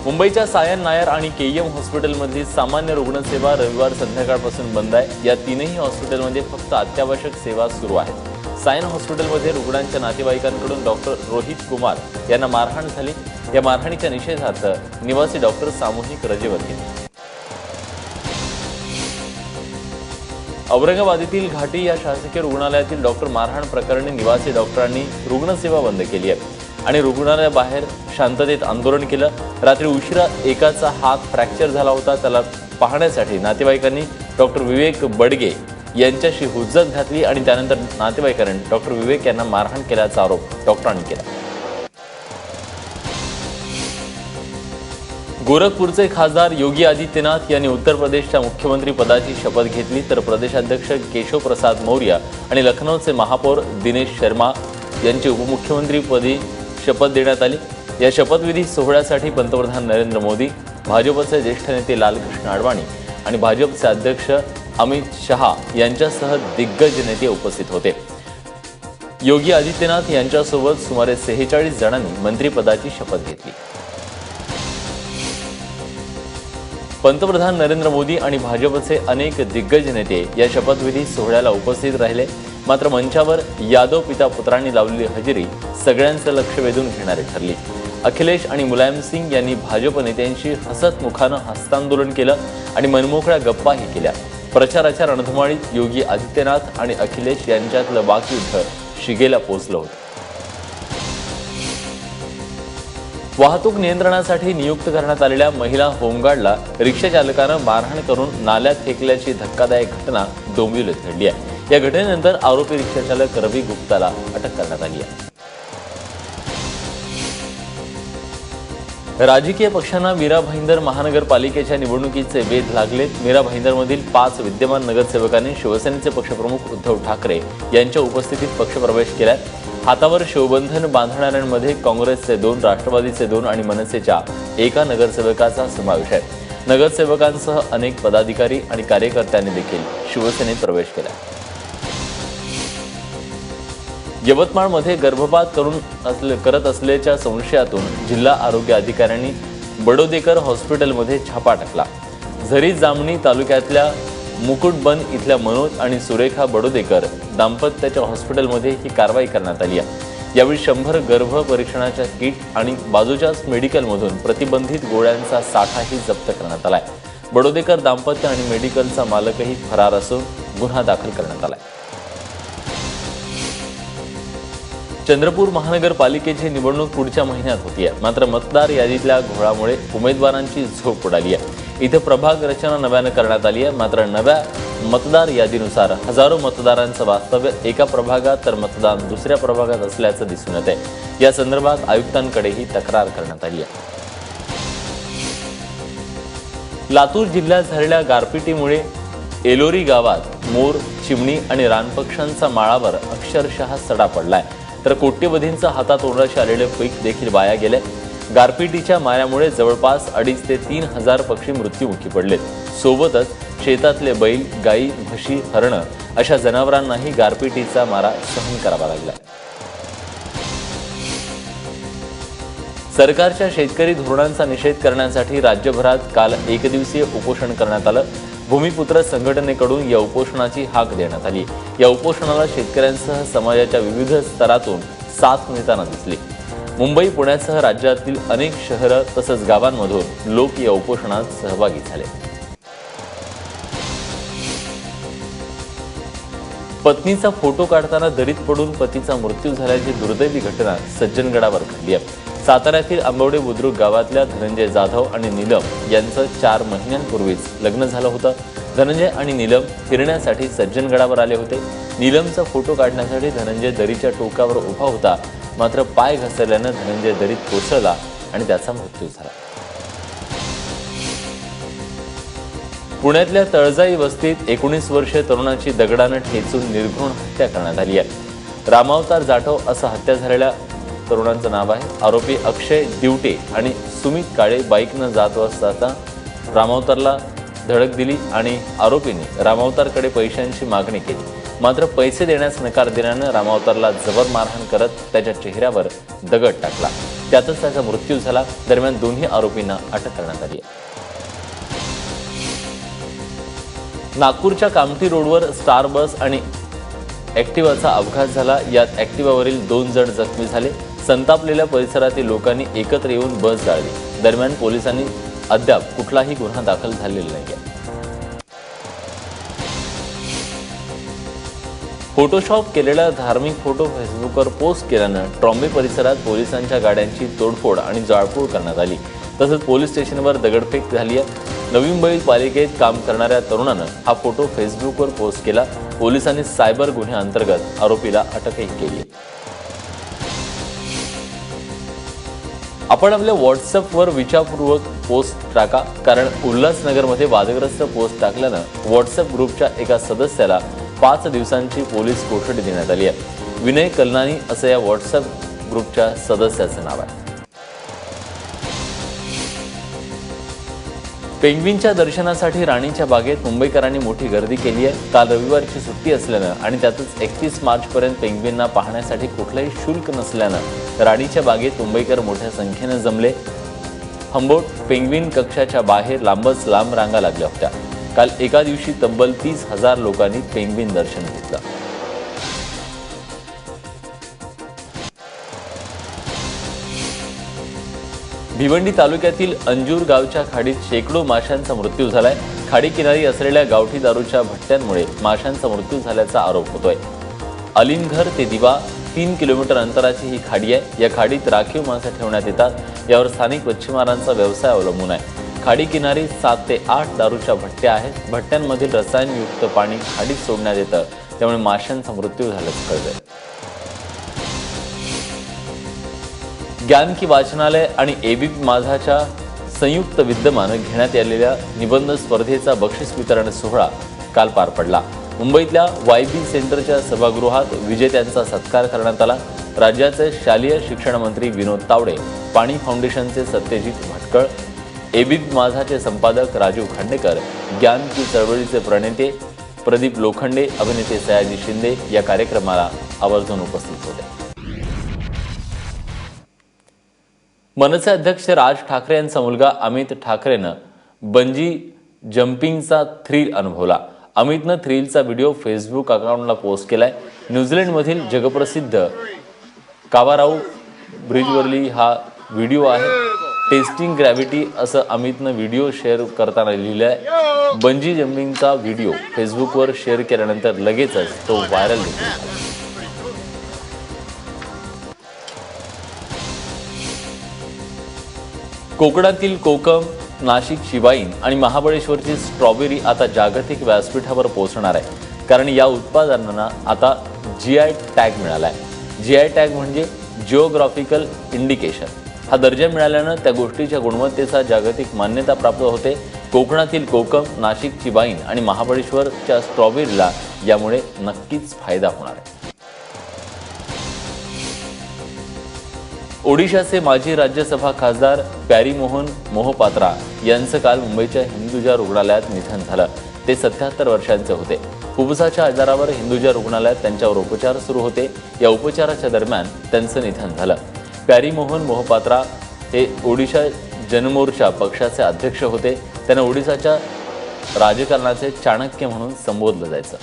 मुंबईच्या सायन नायर आणि केईएम हॉस्पिटलमधली सामान्य रुग्णसेवा रविवार संध्याकाळपासून बंद आहे। या तीनही हॉस्पिटलमध्ये फक्त अत्यावश्यक सेवा सुरू आहेत। सायन हॉस्पिटलमध्ये रुग्णांच्या नातेवाईकांकडून डॉक्टर रोहित कुमार यांना मारहाण झाली। या मारहाणीच्या निषेधार्थ निवासी डॉक्टर सामूहिक रजेवर गेले। औरंगाबादेतील घाटी या शासकीय रुग्णालयातील डॉक्टर मारहाण प्रकरणी निवासी डॉक्टरांनी रुग्णसेवा बंद केली आहे आणि रुग्णालयाबाहेर शांततेत आंदोलन केलं। रात्री उशिरा एकाचा हात फ्रॅक्चर झाला होता। त्याला पाहण्यासाठी नातेवाईकांनी डॉक्टर विवेक बडगे यांच्याशी हुज्जत घातली आणि त्यानंतर नातेवाईकांनी डॉक्टर विवेक यांना मारहाण केल्याचा आरोप डॉक्टरांनी केला। गोरखपूरचे खासदार योगी आदित्यनाथ यांनी उत्तर प्रदेशच्या मुख्यमंत्री पदाची शपथ घेतली, तर प्रदेशाध्यक्ष केशव प्रसाद मौर्य आणि लखनौचे महापौर दिनेश शर्मा यांची उपमुख्यमंत्रीपदी शपथ देण्यात आली। या शपथविधी सोहळ्यासाठी पंतप्रधान नरेंद्र मोदी, भाजपचे ज्येष्ठ नेते लालकृष्ण अडवाणी आणि भाजपचे अध्यक्ष अमित शहा यांच्यासह दिग्गज नेते उपस्थित होते। योगी आदित्यनाथ यांच्यासोबत सुमारे 46 जणांनी मंत्रिपदाची शपथ घेतली। पंतप्रधान नरेंद्र मोदी आणि भाजपचे अनेक दिग्गज नेते या शपथविधी सोहळ्याला उपस्थित राहिले, मात्र मंचावर यादव पिता पुत्रांनी लावलेली हजेरी सगळ्यांचं लक्ष वेधून घेणारी ठरली। अखिलेश आणि मुलायम सिंग यांनी भाजप नेत्यांशी हसतमुखानं हस्तांदोलन केलं आणि मनमोकळ्या गप्पाही केल्या। प्रचाराच्या रणधुमाळीत योगी आदित्यनाथ आणि अखिलेश यांच्यातलं वाकयुद्ध शिगेला पोहोचलं होतं। वाहतूक नियंत्रणासाठी नियुक्त करण्यात आलेल्या महिला होमगार्डला रिक्षा चालकानं मारहाण करून नाल्यात फेकल्याची धक्कादायक घटना डोंबिवलीत घडली आहे। या घटनेनंतर आरोपी रिक्षा चालक रवी गुप्ताला अटक करण्यात आली आहे। राजकीय पक्षांना मीरा भाईंदर महानगरपालिकेच्या निवडणुकीचे वेध लागलेत। मीरा भाईंदरमधील 5 विद्यमान नगरसेवकांनी शिवसेनेचे पक्षप्रमुख उद्धव ठाकरे यांच्या उपस्थितीत पक्षप्रवेश केलाय। हातावर शिवबंधन बांधणाऱ्यांमध्ये काँग्रेसचे 2, राष्ट्रवादीचे 2 आणि मनसेच्या 1 नगरसेवकाचा समावेश आहे। नगरसेवकांसह अनेक पदाधिकारी आणि कार्यकर्त्यांनी देखील शिवसेनेत प्रवेश केला। यवतमाळमध्ये गर्भपात करत असल्याच्या संशयातून जिल्हा आरोग्य अधिकाऱ्यांनी बडोदेकर हॉस्पिटलमध्ये छापा टाकला। झरी जामणी तालुक्यातल्या मुकुटबन इथल्या मनोज आणि सुरेखा बडोदेकर दाम्पत्याच्या हॉस्पिटलमध्ये ही कारवाई करण्यात आली आहे। यावेळी 100 गर्भ परीक्षणाच्या किट आणि बाजूच्याच मेडिकलमधून प्रतिबंधित गोळ्यांचा साठाही जप्त करण्यात आलाय। बडोदेकर दाम्पत्य आणि मेडिकलचा मालकही फरार असून गुन्हा दाखल करण्यात आलाय। चंद्रपूर महानगरपालिकेची निवडणूक पुढच्या महिन्यात होतीये, मात्र मतदार यादीतल्या घोळामुळे उमेदवारांची झोप उडाली आहे। इथे प्रभाग रचना नव्यानं करण्यात आली आहे, मात्र नव्या मतदार यादीनुसार हजारो मतदारांचं वास्तव्य एका प्रभागात तर मतदान दुसऱ्या प्रभागात असल्याचं दिसून येत आहे। या संदर्भात आयुक्तांकडेही तक्रार करण्यात आली आहे। लातूर जिल्ह्यात झालेल्या गारपिटीमुळे एलोरी गावात मोर, चिमणी आणि रानपक्ष्यांचा माळावर अक्षरशः सडा पडलाय, तर कोट्यवधींचा हातातोंडाशी आलेले पीक देखील वाया गेले। गारपिटीच्या माऱ्यामुळे जवळपास 2,500 ते 3,000 पक्षी मृत्युमुखी पडलेत। सोबतच शेतातले बैल, गायी, म्हशी, हरणं अशा जनावरांनाही गारपिटीचा मारा सहन करावा लागला। सरकारच्या शेतकरी धोरणांचा निषेध करण्यासाठी राज्यभरात काल एकदिवसीय उपोषण करण्यात आलं। भूमिपुत्र संघटनेकडून या उपोषणाची हाक देण्यात आली। या उपोषणाला शेतकऱ्यांसह समाजाच्या विविध स्तरातून साथ मिळताना दिसली। मुंबई, पुण्यासह राज्यातील अनेक शहरं तसंच गावांमधून लोक या उपोषणात सहभागी झाले। पत्नीचा फोटो काढताना दरीत पडून पतीचा मृत्यू झाल्याची दुर्दैवी घटना सज्जनगडावर घडली आहे। साताऱ्यातील आंबवडे बुद्रुक गावातल्या धनंजय जाधव आणि नीलम यांचं 4 महिन्यांपूर्वीच लग्न झालं होतं। धनंजय आणि नीलम फिरण्यासाठी सज्जनगडावर आले होते। नीलमचा फोटो काढण्यासाठी धनंजय दरीच्या टोकावर उभा होता, मात्र पाय घसरल्यानं धनंजय दरीत कोसळला आणि त्याचा मृत्यू झाला। पुण्यातल्या तळजाई वस्तीत 19 वर्षीय तरुणाची दगडानं ठेचून निर्घृण हत्या करण्यात आली आहे। रामावतार जाटव असं हत्या झालेल्या तरुणांचं नाव आहे। आरोपी अक्षय दिवटे आणि सुमित काळे बाईकनं जात असताना रामावतारला धडक दिली आणि आरोपीने रामावतारकडे पैशांची मागणी केली, मात्र पैसे देण्यास नकार दिल्यानं रामावतारला जबर मारहाण करत त्याच्या चेहऱ्यावर दगड टाकला। त्यातच त्याचा मृत्यू झाला। दरम्यान दोन्ही आरोपींना अटक करण्यात आली आहे। नागपूरच्या कामठी रोडवर स्टार बस आणि ॲक्टिवाचा अपघात झाला। यात ॲक्टिवावरील 2 जण जखमी झाले। संतापलेल्या परिसरातील लोकांनी एकत्र येऊन बस जाळली। दरम्यान पोलिसांनी अद्याप कुठलाही गुन्हा दाखल झालेला नाही। फोटोशॉप केलेला धार्मिक फोटो फेसबुकवर पोस्ट केल्यानं ट्रॉम्बे परिसरात पोलिसांच्या गाड्यांची तोडफोड आणि जाळपोळ करण्यात आली। तसंच पोलीस स्टेशनवर दगडफेक झाली आहे। नवी मुंबई पालिकेत काम करणाऱ्या तरुणानं हा फोटो फेसबुकवर पोस्ट केला। पोलिसांनी सायबर गुन्ह्याअंतर्गत आरोपीला अटकही केली आहे। आपण आपल्या व्हॉट्सअपवर विचारपूर्वक पोस्ट टाका, कारण उल्हासनगरमध्ये वादग्रस्त पोस्ट टाकल्यानं व्हॉट्सअप ग्रुपच्या एका सदस्याला 5 दिवसांची पोलीस कोठडी देण्यात आली आहे। विनय कलनानी असं या व्हॉट्सअप ग्रुपच्या सदस्याचं नाव आहे। पेंग्विनच्या दर्शनासाठी राणीच्या बागेत मुंबईकरांनी मोठी गर्दी केली आहे। काल रविवारची सुट्टी असल्यानं आणि त्यातच 31 मार्चपर्यंत पेंग्विनना पाहण्यासाठी कुठलंही शुल्क नसल्यानं राणीच्या बागेत मुंबईकर मोठ्या संख्येनं जमले। हंबोट पेंग्विन कक्षाच्या बाहेर लांबच लांब रांगा लागल्या होत्या। काल एका दिवशी तब्बल 30,000 लोकांनी पेंग्विन दर्शन घेतलं। भिवंडी तालुक्यातील अंजूर गावच्या खाडीत शेकडो माशांचा मृत्यू झालाय। खाडी किनारी असलेल्या गावठी दारूच्या भट्ट्यांमुळे माशांचा मृत्यू झाल्याचा आरोप होतोय। अलिमघर ते दिवा 3 किलोमीटर अंतराची ही खाडी आहे। या खाडीत राखीव मासे ठेवण्यात येतात। यावर स्थानिक मच्छीमारांचा व्यवसाय अवलंबून आहे। खाडी किनारी 7 ते 8 दारूच्या भट्ट्या आहेत। भट्ट्यांमधील रसायनयुक्त पाणी खाडीत सोडण्यात येतं, त्यामुळे माशांचा मृत्यू झाल्याचं कळतंय। ज्ञान की वाचनालय आणि एबीपी माझाच्या संयुक्त विद्यमानं घेण्यात आलेल्या निबंध स्पर्धेचा बक्षीस वितरण सोहळा काल पार पडला। मुंबईतल्या वायबी सेंटरच्या सभागृहात विजेत्यांचा सत्कार करण्यात आला। राज्याचे शालेय शिक्षण मंत्री विनोद तावडे, पाणी फाउंडेशनचे सत्यजित भटकळ, एबीपी माझाचे संपादक राजू खांडेकर, ज्ञान की चळवळीचे प्रणेते प्रदीप लोखंडे, अभिनेते सयाजी शिंदे या कार्यक्रमाला आवर्जून उपस्थित होते। मनसे अध्यक्ष राज ठाकरे यांचा मुलगा अमित ठाकरेनं बंजी जम्पिंगचा थ्रिल अनुभवला। अमितनं थ्रिलचा व्हिडिओ फेसबुक अकाउंटला पोस्ट केलाय। न्यूझीलंडमधील जगप्रसिद्ध कावाराऊ ब्रिजवरली हा व्हिडिओ आहे। टेस्टिंग ग्रॅव्हिटी असं अमितनं व्हिडिओ शेअर करताना लिहिलंय। बंजी जम्पिंगचा व्हिडिओ फेसबुकवर शेअर केल्यानंतर लगेचच तो व्हायरल देखील झाला। कोकणातील कोकम, नाशिक शिवाईन आणि महाबळेश्वरची स्ट्रॉबेरी आता जागतिक व्यासपीठावर पोहोचणार आहे, कारण या उत्पादनांना आता जीआय टॅग मिळाला आहे। जीआय टॅग म्हणजे जिओग्राफिकल इंडिकेशन। हा दर्जा मिळाल्यानं त्या गोष्टीच्या गुणवत्तेचा जागतिक मान्यता प्राप्त होते। कोकणातील कोकम, नाशिकची वाईन आणि महाबळेश्वरच्या स्ट्रॉबेरीला यामुळे नक्कीच फायदा होणार आहे। ओडिशाचे माजी राज्यसभा खासदार प्यारीमोहन मोहपात्रा यांचं काल मुंबईच्या हिंदुजा रुग्णालयात निधन झालं। ते 77 वर्षांचे होते। फुफ्फुसाच्या आजारावर हिंदुजा रुग्णालयात त्यांच्यावर उपचार सुरू होते। या उपचाराच्या दरम्यान त्यांचं निधन झालं। प्यारीमोहन मोहपात्रा हे ओडिशा जनमोर्चा पक्षाचे अध्यक्ष होते। त्यांना ओडिशाच्या राजकारणाचे चाणक्य म्हणून संबोधलं जायचं।